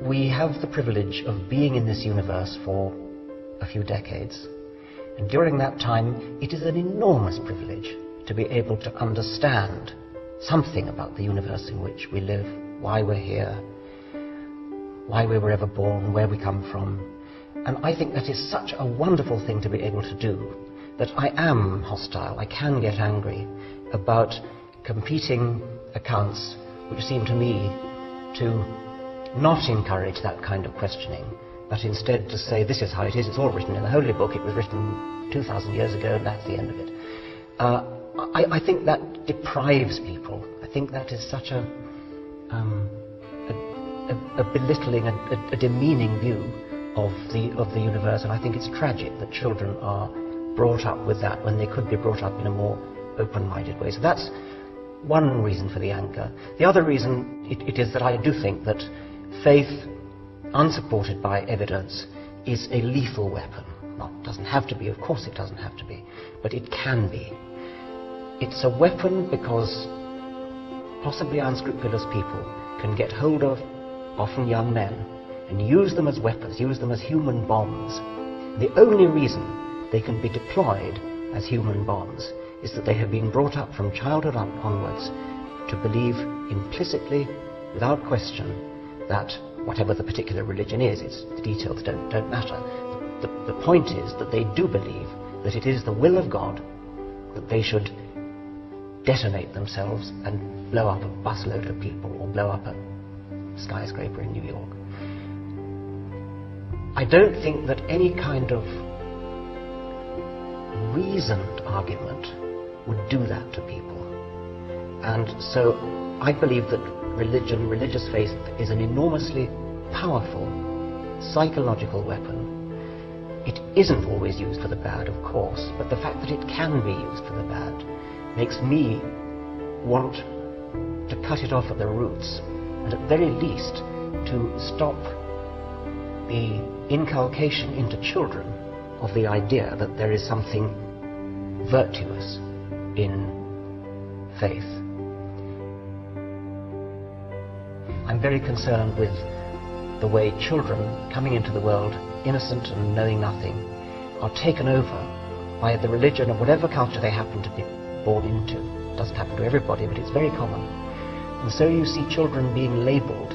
We have the privilege of being in this universe for a few decades, and during that time it is an enormous privilege to be able to understand something about the universe in which we live, why we're here, why we were ever born, where we come from. And I think that is such a wonderful thing to be able to do, that I am hostile, I can get angry about competing accounts which seem to me to not encourage that kind of questioning, but instead to say, this is how it is, it's all written in the Holy Book, it was written 2,000 years ago, and that's the end of it. I think that deprives people. I think that is such a belittling, a demeaning view of the universe, and I think it's tragic that children are brought up with that when they could be brought up in a more open-minded way. So that's one reason for the anger. The other reason it is that I do think that faith, unsupported by evidence, is a lethal weapon. Well, it doesn't have to be, of course it doesn't have to be, but it can be. It's a weapon because possibly unscrupulous people can get hold of often young men and use them as weapons, use them as human bombs. The only reason they can be deployed as human bombs is that they have been brought up from childhood onwards to believe implicitly, without question, that whatever the particular religion is, the details don't matter. The point is that they do believe that it is the will of God that they should detonate themselves and blow up a busload of people or blow up a skyscraper in New York. I don't think that any kind of reasoned argument would do that to people. And so I believe that religion, religious faith, is an enormously powerful psychological weapon. It isn't always used for the bad, of course, but the fact that it can be used for the bad makes me want to cut it off at the roots, and at very least to stop the inculcation into children of the idea that there is something virtuous in faith. I'm very concerned with the way children coming into the world innocent and knowing nothing are taken over by the religion of whatever culture they happen to be born into. It doesn't happen to everybody, but it's very common. And so you see children being labelled.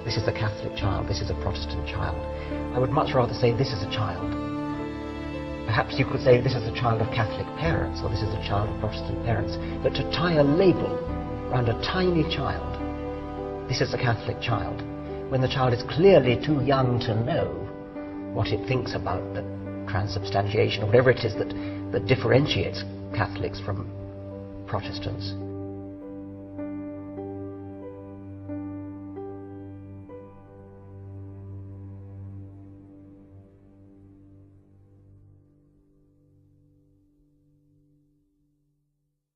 This is a Catholic child, this is a Protestant child. I would much rather say this is a child. Perhaps you could say this is a child of Catholic parents, or this is a child of Protestant parents. But to tie a label around a tiny child, this is a Catholic child, when the child is clearly too young to know what it thinks about the transubstantiation, or whatever it is that differentiates Catholics from Protestants.